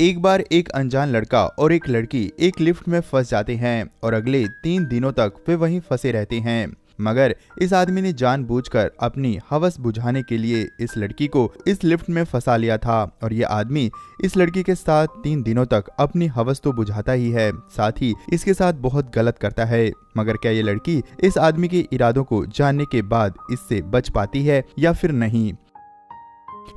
एक बार एक अनजान लड़का और एक लड़की एक लिफ्ट में फंस जाते हैं और अगले 3 दिनों तक वे वहीं फंसे रहते हैं। मगर इस आदमी ने जानबूझकर अपनी हवस बुझाने के लिए इस लड़की को इस लिफ्ट में फंसा लिया था और ये आदमी इस लड़की के साथ 3 दिनों तक अपनी हवस तो बुझाता ही है, साथ ही इसके साथ बहुत गलत करता है। मगर क्या ये लड़की इस आदमी के इरादों को जानने के बाद इससे बच पाती है या फिर नहीं?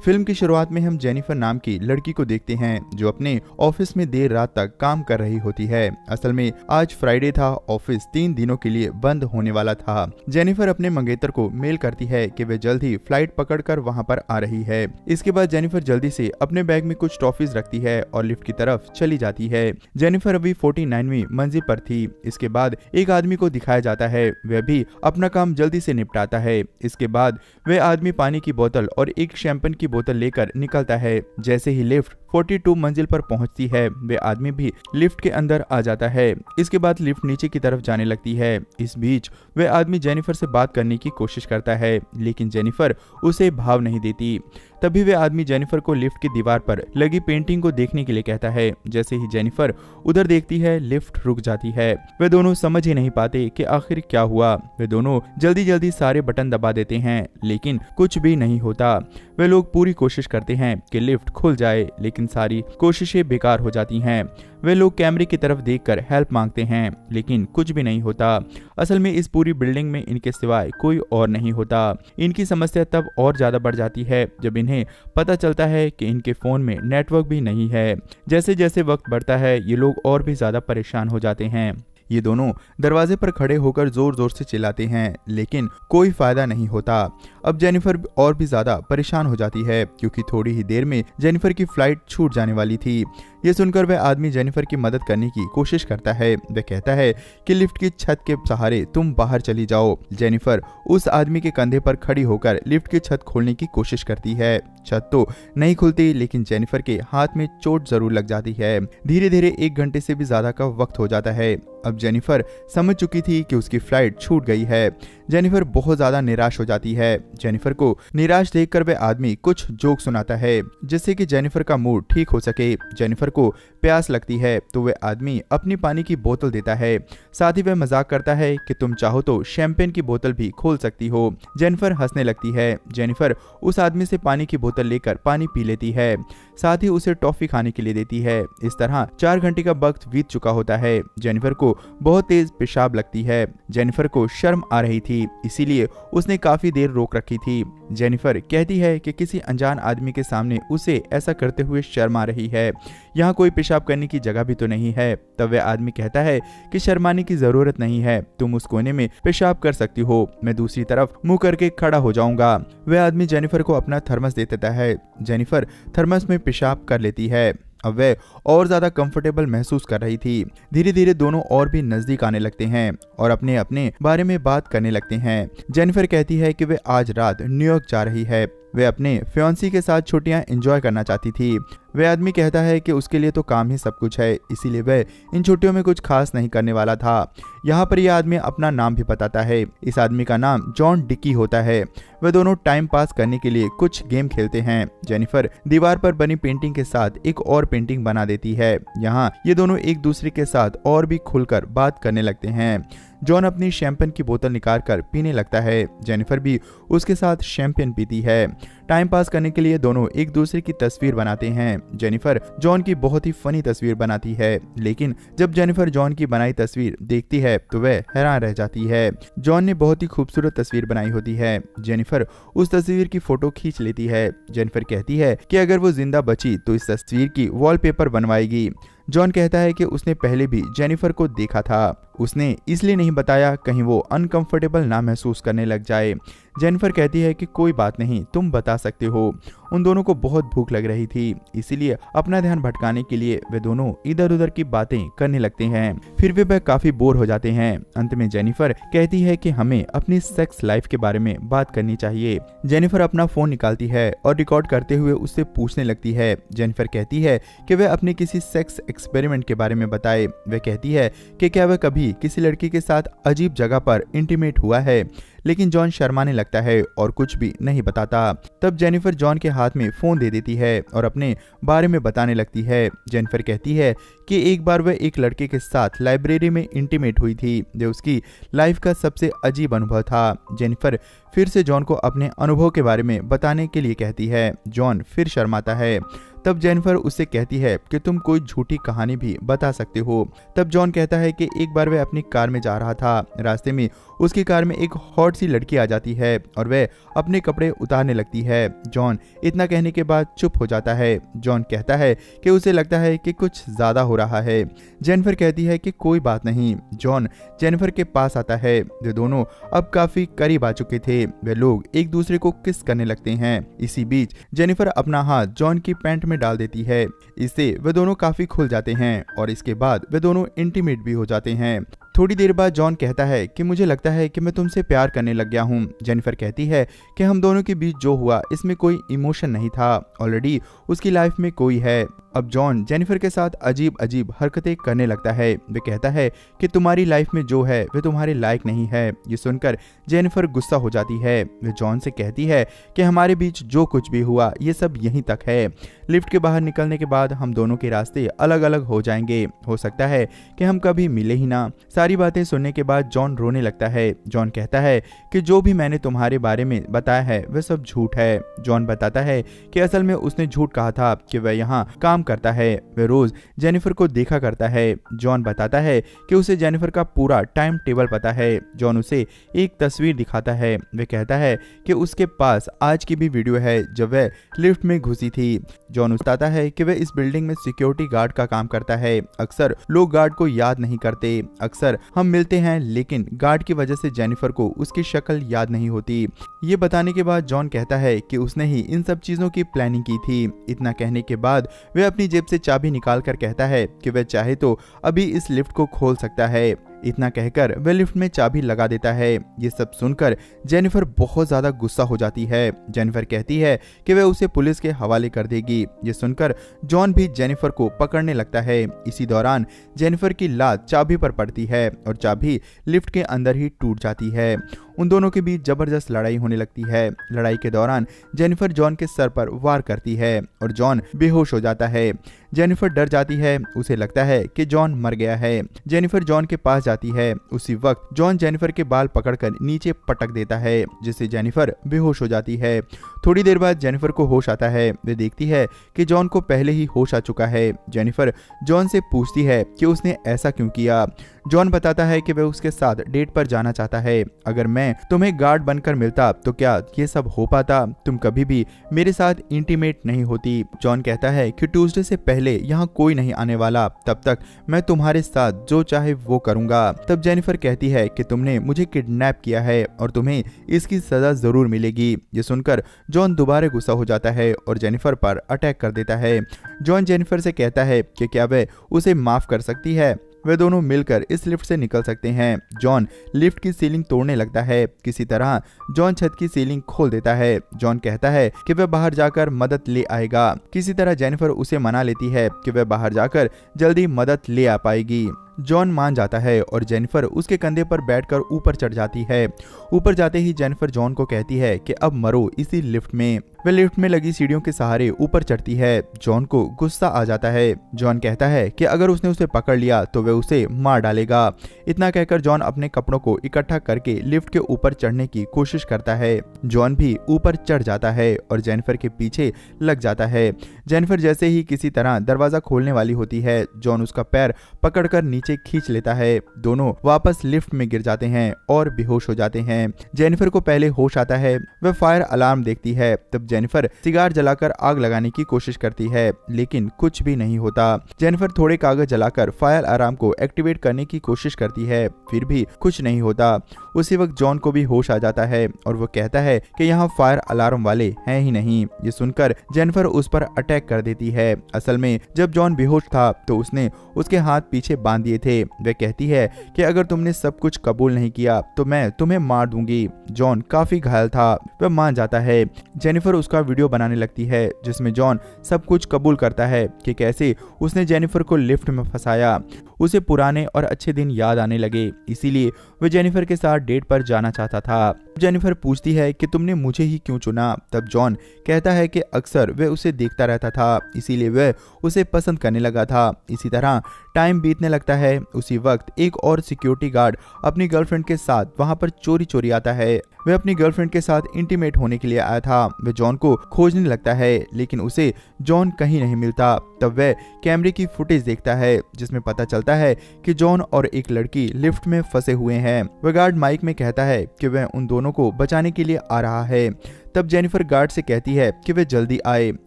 फिल्म की शुरुआत में हम जेनिफर नाम की लड़की को देखते हैं जो अपने ऑफिस में देर रात तक काम कर रही होती है। असल में आज फ्राइडे था, ऑफिस 3 दिनों के लिए बंद होने वाला था। जेनिफर अपने मंगेतर को मेल करती है कि वे जल्द ही फ्लाइट पकड़कर वहां पर आ रही है। इसके बाद जेनिफर जल्दी से अपने बैग में कुछ टॉफीज रखती है और लिफ्ट की तरफ चली जाती है। जेनिफर अभी 49वीं मंजिल पर थी। इसके बाद एक आदमी को दिखाया जाता है, वह भी अपना काम जल्दी से निपटाता है। इसके बाद वह आदमी पानी की बोतल और एक शैंपेन की बोतल लेकर निकलता है। जैसे ही लिफ्ट 42 मंजिल पर पहुंचती है, वे आदमी भी लिफ्ट के अंदर आ जाता है। इसके बाद लिफ्ट नीचे की तरफ जाने लगती है। इस बीच वह आदमी जेनिफर से बात करने की कोशिश करता है, लेकिन जेनिफर उसे भाव नहीं देती। तभी वह आदमी जेनिफर को लिफ्ट की दीवार पर लगी पेंटिंग को देखने के लिए कहता है। जैसे ही जेनिफर उधर देखती है, लिफ्ट रुक जाती है। वे दोनों समझ ही नहीं पाते कि आखिर क्या हुआ। वे दोनों जल्दी जल्दी सारे बटन दबा देते हैं, लेकिन कुछ भी नहीं होता। वे लोग पूरी कोशिश करते हैं कि लिफ्ट खुल जाए, लेकिन सारी कोशिशें बेकार हो जाती हैं। वे लोग कैमरे की तरफ देखकर हेल्प मांगते हैं, लेकिन कुछ भी नहीं होता। असल में इस पूरी बिल्डिंग में इनके सिवाय कोई और नहीं होता। इनकी समस्या तब और ज्यादा बढ़ जाती है जब इन्हें पता चलता है कि इनके फोन में नेटवर्क भी नहीं है। जैसे जैसे वक्त बढ़ता है, ये लोग और भी ज्यादा परेशान हो जाते हैं। ये दोनों दरवाजे पर खड़े होकर जोर जोर से चिल्लाते हैं, लेकिन कोई फायदा नहीं होता। अब जेनिफर और भी ज्यादा परेशान हो जाती है, क्योंकि थोड़ी ही देर में जेनिफर की फ्लाइट छूट जाने वाली थी। ये सुनकर वह आदमी जेनिफर की मदद करने की कोशिश करता है। वह कहता है कि लिफ्ट की छत के सहारे तुम बाहर चली जाओ। जेनिफर उस आदमी के कंधे पर खड़ी होकर लिफ्ट की छत खोलने की कोशिश करती है। छत तो नहीं खुलती, लेकिन जेनिफर के हाथ में चोट जरूर लग जाती है। धीरे धीरे 1 घंटे से भी ज्यादा का वक्त हो जाता है। अब जेनिफर समझ चुकी थी कि उसकी फ्लाइट छूट गई है। जेनिफर बहुत ज्यादा निराश हो जाती है। जेनिफर को निराश देखकर वह आदमी कुछ जोक सुनाता है, जिससे कि जेनिफर का मूड ठीक हो सके। जेनिफर को प्यास लगती है तो वह आदमी अपनी पानी की बोतल देता है। साथ ही वह मजाक करता है कि तुम चाहो तो शैंपेन की बोतल भी खोल सकती हो। जेनिफर हंसने लगती है। जेनिफर उस आदमी से पानी की बोतल लेकर पानी पी लेती है, साथ ही उसे टॉफी खाने के लिए देती है। इस तरह 4 घंटे का वक्त बीत चुका होता है। जेनिफर को बहुत तेज पेशाब लगती है। जेनिफर को शर्म आ रही थी, इसीलिए उसने काफी देर रोक रखी थी। जेनिफर कहती है कि किसी अनजान आदमी के सामने उसे ऐसा करते हुए शर्म आ रही है। यहाँ कोई पेशाब करने की जगह भी तो नहीं है। तब वह आदमी कहता है कि शर्माने की जरूरत नहीं है, तुम उस कोने में पेशाब कर सकती हो, मैं दूसरी तरफ मुंह करके खड़ा हो जाऊंगा। वह आदमी जेनिफर को अपना थर्मस दे देता है। जेनिफर थर्मस में पेशाब कर लेती है। अब वह और ज्यादा कंफर्टेबल महसूस कर रही थी। धीरे धीरे दोनों और भी नजदीक आने लगते हैं और अपने अपने बारे में बात करने लगते हैं। जेनिफर कहती है कि वह आज रात न्यूयॉर्क जा रही है। वह अपने फियांसी के साथ छुट्टियां एंजॉय करना चाहती थी। वह आदमी कहता है कि उसके लिए तो काम ही सब कुछ है, इसीलिए वह इन छुट्टियों में कुछ खास नहीं करने वाला था। यहाँ पर यह आदमी अपना नाम भी बताता है। इस आदमी का नाम जॉन डिकी होता है। वे दोनों टाइम पास करने के लिए कुछ गेम खेलते हैं। जेनिफर दीवार पर बनी पेंटिंग के साथ एक और पेंटिंग बना देती है। यहाँ ये दोनों एक दूसरे के साथ और भी खुलकर बात करने लगते हैं। जॉन अपनी शैंपेन की बोतल निकालकर पीने लगता है। जेनिफर भी उसके साथ शैंपेन पीती है। टाइम पास करने के लिए दोनों एक दूसरे की तस्वीर बनाते हैं। जेनिफर जॉन की बहुत ही फनी तस्वीर बनाती है, लेकिन जब जेनिफर जॉन की बनाई तस्वीर देखती है तो वह हैरान रह जाती है। जॉन ने बहुत ही खूबसूरत तस्वीर बनाई होती है। जेनिफर उस तस्वीर की फोटो खींच लेती है। जेनिफर कहती है कि अगर वो जिंदा बची तो इस तस्वीर की वॉलपेपर बनवाएगी। जॉन कहता है कि उसने पहले भी जेनिफर को देखा था, उसने इसलिए नहीं बताया कहीं वो अनकंफर्टेबल ना महसूस करने लग जाए। जेनिफर कहती है कि कोई बात नहीं, तुम बता सकते हो। उन दोनों को बहुत भूख लग रही थी, इसीलिए अपना ध्यान भटकाने के लिए वे दोनों इधर उधर की बातें करने लगते हैं। फिर वे काफी बोर हो जाते हैं। अंत में जेनिफर कहती है कि हमें अपनी सेक्स लाइफ के बारे में बात करनी चाहिए। जेनिफर अपना फोन निकालती है और रिकॉर्ड करते हुए उससे पूछने लगती है। जेनिफर कहती है कि वह अपने किसी सेक्स एक्सपेरिमेंट के बारे में बताए। वह कहती है कि क्या वह कभी भी किसी लड़की के साथ अजीब जगह पर इंटीमेट हुआ है, लेकिन जॉन शर्माने लगता है और कुछ भी नहीं बताता। तब जेनिफर जॉन के हाथ में फोन दे देती है और अपने बारे में बताने लगती है। जेनिफर कहती है कि एक बार वह एक लड़के के साथ लाइब्रेरी में इंटीमेट हुई थी, जो उसकी लाइफ का सबसे अजीब अनुभव था। जेनिफर फिर से जॉन को अपने अनुभव के बारे में बताने के लिए कहती है। जॉन फिर शर्माता है। तब जेनिफर उससे कहती है कि तुम कोई झूठी कहानी भी बता सकते हो। तब जॉन कहता है कि एक बार वह अपनी कार में जा रहा था, रास्ते में उसकी कार में एक हॉट सी लड़की आ जाती है और वह अपने कपड़े उतारने लगती है। जॉन इतना कहने के बाद चुप हो जाता है। जॉन कहता है कि उसे लगता है कि कुछ ज्यादा हो रहा है। जेनिफर कहती है कि कोई बात नहीं। जॉन जेनिफर के पास आता है। वे दोनों अब काफी करीब आ चुके थे। वे लोग एक दूसरे को किस करने लगते हैं। इसी बीच जेनिफर अपना हाथ जॉन की पैंट में डाल देती है। इससे वे दोनों काफी खुल जाते हैं और इसके बाद वे दोनों इंटीमेट भी हो जाते हैं। थोड़ी देर बाद जॉन कहता है कि मुझे लगता है कि मैं तुमसे प्यार करने लग गया हूँ। जेनिफर कहती है कि हम दोनों के बीच जो हुआ इसमें कोई इमोशन नहीं था, ऑलरेडी उसकी लाइफ में कोई है। अब जॉन जेनिफर के साथ अजीब अजीब हरकतें करने लगता है। वे कहता है कि तुम्हारी लाइफ में जो है वे तुम्हारे लायक नहीं है। ये सुनकर जेनिफर गुस्सा हो जाती है। वे जॉन से कहती है कि हमारे बीच जो कुछ भी हुआ ये सब यहीं तक है। लिफ्ट के बाहर निकलने के बाद हम दोनों के रास्ते अलग अलग हो जाएंगे। हो सकता है कि हम कभी मिले ही ना। सारी बातें सुनने के बाद जॉन रोने लगता है। जॉन कहता है कि जो भी मैंने तुम्हारे बारे में बताया है वह सब झूठ है। जॉन बताता है कि असल में उसने झूठ कहा था कि वह यहाँ काम करता है। वह रोज जेनिफर को देखा करता है। जॉन बताता है कि उसे जेनिफर का पूरा टाइम टेबल पता है। जॉन उसे एक तस्वीर दिखाता है। वह कहता है कि उसके पास आज की भी वीडियो है जब वह लिफ्ट में घुसी थी। जॉन बताता है कि वह इस बिल्डिंग में सिक्योरिटी गार्ड का काम करता है। अक्सर लोग गार्ड को याद नहीं करते। अक्सर हम मिलते हैं लेकिन गार्ड की वजह से जेनिफर को उसकी शक्ल याद नहीं होती। ये बताने के बाद जॉन कहता है कि उसने ही इन सब चीजों की प्लानिंग की थी। इतना कहने के बाद वह अपनी जेब से चाबी निकाल कर कहता है कि वह चाहे तो अभी इस लिफ्ट को खोल सकता है। इतना कहकर वह लिफ्ट में चाबी लगा देता है। ये सब सुनकर जेनिफर बहुत ज्यादा गुस्सा हो जाती है। जेनिफर कहती है कि वह उसे पुलिस के हवाले कर देगी। ये सुनकर जॉन भी जेनिफर को पकड़ने लगता है। इसी दौरान जेनिफर की लात चाबी पर पड़ती है और चाबी लिफ्ट के अंदर ही टूट जाती है। उन दोनों के बीच जबरदस्त लड़ाई होने लगती है। लड़ाई के दौरान जेनिफर जॉन के सर पर वार करती है और जॉन बेहोश हो जाता है। जेनिफर डर जाती है। उसे लगता है कि जॉन मर गया है। जेनिफर जॉन के पास जाती है। उसी वक्त जॉन जेनिफर के बाल पकड़कर नीचे पटक देता है, जिससे जेनिफर बेहोश हो जाती है। थोड़ी देर बाद जेनिफर को होश आता है। वे देखती है कि जॉन को पहले ही होश आ चुका है। जेनिफर जॉन से पूछती है कि उसने ऐसा क्यों किया। जॉन बताता है कि वह उसके साथ डेट पर जाना चाहता है। अगर मैं तुम्हें गार्ड बनकर मिलता तो क्या ये सब हो पाता? तुम कभी भी मेरे साथ इंटीमेट नहीं होती। जॉन कहता है कि ट्यूसडे से पहले यहाँ कोई नहीं आने वाला, तब तक मैं तुम्हारे साथ जो चाहे वो करूंगा। तब जेनिफर कहती है कि तुमने मुझे किडनैप किया है और तुम्हें इसकी सजा जरूर मिलेगी। ये सुनकर जॉन दोबारा गुस्सा हो जाता है और जेनिफर पर अटैक कर देता है। जॉन जेनिफर से कहता है कि क्या वह उसे माफ कर सकती है। वे दोनों मिलकर इस लिफ्ट से निकल सकते हैं। जॉन लिफ्ट की सीलिंग तोड़ने लगता है। किसी तरह जॉन छत की सीलिंग खोल देता है। जॉन कहता है कि वह बाहर जाकर मदद ले आएगा। किसी तरह जेनिफर उसे मना लेती है कि वह बाहर जाकर जल्दी मदद ले आ पाएगी। जॉन मान जाता है और जेनिफर उसके कंधे पर बैठकर ऊपर चढ़ जाती है। ऊपर जाते ही जेनिफर जॉन को कहती है कि अब मरो इसी लिफ्ट में। वह लिफ्ट में लगी सीढ़ियों के सहारे ऊपर चढ़ती है। जॉन को गुस्सा आ जाता है। जॉन कहता है कि अगर उसने उसे पकड़ लिया तो वह उसे मार डालेगा। इतना कहकर जॉन अपने कपड़ों को इकट्ठा करके लिफ्ट के ऊपर चढ़ने की कोशिश करता है। जॉन भी ऊपर चढ़ जाता है और जेनिफर के पीछे लग जाता है। जेनिफर जैसे ही किसी तरह दरवाजा खोलने वाली होती है, जॉन उसका पैर पकड़कर नीचे खींच लेता है। दोनों वापस लिफ्ट में गिर जाते हैं और बेहोश हो जाते हैं। जेनिफर को पहले होश आता है। वह फायर अलार्म देखती है। तब जेनिफर सिगार जलाकर आग लगाने की कोशिश करती है, लेकिन कुछ भी नहीं होता। जेनिफर थोड़े कागज जलाकर फायर अलार्म को एक्टिवेट करने की कोशिश करती है, फिर भी कुछ नहीं होता। उसी वक्त जॉन को भी होश आ जाता है और वो कहता है कि यहाँ फायर अलार्म वाले हैं ही नहीं। ये सुनकर जेनिफर उस पर अटैक कर देती है। असल में जब जॉन बेहोश था तो उसने उसके हाथ पीछे बांध दिए थे। वह कहती है कि अगर तुमने सब कुछ कबूल नहीं किया तो मैं तुम्हें मार दूंगी। जॉन काफी घायल था। वह मान जाता है। जेनिफर उसका वीडियो बनाने लगती है जिसमें जॉन सब कुछ कबूल करता है कि कैसे उसने जेनिफर को लिफ्ट में फंसाया। उसे पुराने और अच्छे दिन याद आने लगे, इसीलिए वह जेनिफर के साथ डेट पर जाना चाहता था। जेनिफर पूछती है कि तुमने मुझे ही क्यों चुना। तब जॉन कहता है कि अक्सर वह उसे देखता रहता था, इसीलिए वह उसे पसंद करने लगा था। इसी तरह टाइम बीतने लगता है। उसी वक्त एक और सिक्योरिटी गार्ड अपनी गर्लफ्रेंड के साथ वहां पर चोरी चोरी आता है। वह अपनी गर्लफ्रेंड के साथ इंटीमेट होने के लिए आया था। वह जॉन को खोजने लगता है, लेकिन उसे जॉन कहीं नहीं मिलता। तब वह कैमरे की फुटेज देखता है, जिसमें पता चलता है कि जॉन और एक लड़की लिफ्ट में फंसे हुए हैं। वह गार्ड माइक में कहता है कि वह उन दोनों को बचाने के लिए आ रहा है। तब जेनिफर गार्ड से कहती है कि वह जल्दी आए।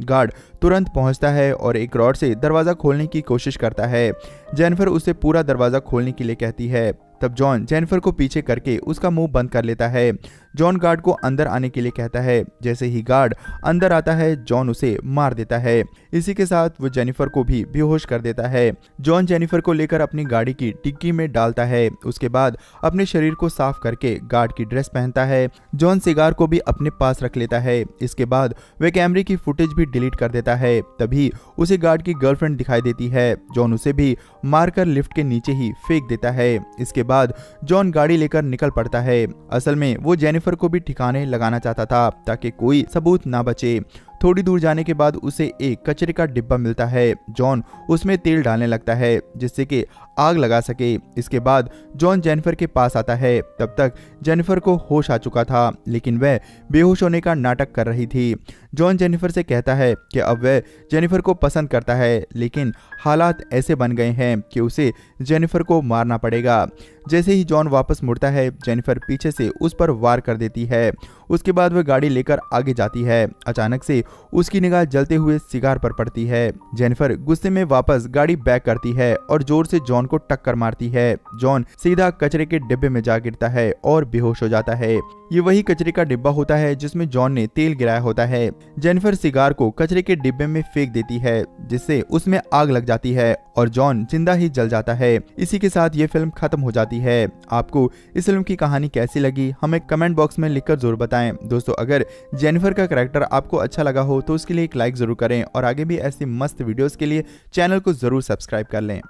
गार्ड तुरंत पहुंचता है और एक रॉड से दरवाजा खोलने की कोशिश करता है। जेनिफर उसे पूरा दरवाजा खोलने के लिए कहती है। तब जॉन जेनिफर को पीछे करके उसका मुंह बंद कर लेता है। जॉन गार्ड को अंदर आने के लिए कहता है। जैसे ही गार्ड अंदर आता है, जॉन उसे मार देता है। इसी के साथ वो जेनिफर को भी बेहोश कर देता है। जॉन जेनिफर को लेकर अपनी गाड़ी की डिक्की में डालता है। उसके बाद अपने शरीर को साफ करके गार्ड की ड्रेस पहनता है। जॉन सिगार को भी अपने पास रख लेता है। इसके बाद वह कैमरे की फुटेज भी डिलीट कर देता है। तभी उसे गार्ड की गर्लफ्रेंड दिखाई देती है। जॉन उसे भी मारकर लिफ्ट के नीचे ही फेंक देता है। इसके बाद जॉन गाड़ी लेकर निकल पड़ता है। असल में वो जेनिफर को भी ठिकाने लगाना चाहता था, ताकि कोई सबूत ना बचे। थोड़ी दूर जाने के बाद उसे एक कचरे का डिब्बा मिलता है। जॉन उसमें तेल डालने लगता है, जिससे कि आग लगा सके। इसके बाद जॉन जेनिफर के पास आता है। तब तक जेनिफर को होश आ चुका था, लेकिन वह बेहोश होने का नाटक कर रही थी। जॉन जेनिफर से कहता है कि अब वह जेनिफर को पसंद करता है, लेकिन हालात ऐसे बन गए हैं कि उसे जेनिफर को मारना पड़ेगा। जैसे ही जॉन वापस मुड़ता है, जेनिफर पीछे से उस पर वार कर देती है। उसके बाद वह गाड़ी लेकर आगे जाती है। अचानक से उसकी निगाह जलते हुए सिगार पर पड़ती है। जेनिफर गुस्से में वापस गाड़ी बैक करती है और जोर से जॉन को टक्कर मारती है। जॉन सीधा कचरे के डिब्बे में जा गिरता है और बेहोश हो जाता है। ये वही कचरे का डिब्बा होता है जिसमें जॉन ने तेल गिराया होता है। जेनिफर सिगार को कचरे के डिब्बे में फेंक देती है, जिससे उसमें आग लग जाती है और जॉन जिंदा ही जल जाता है। इसी के साथ ये फिल्म खत्म हो जाती है। आपको इस फिल्म की कहानी कैसी लगी, हमें कमेंट बॉक्स में लिखकर जरूर बताएं। दोस्तों, अगर जेनिफर का कैरेक्टर आपको अच्छा लगा हो तो उसके लिए एक लाइक जरूर करें और आगे भी ऐसी मस्त वीडियोस के लिए चैनल को जरूर सब्सक्राइब कर लें।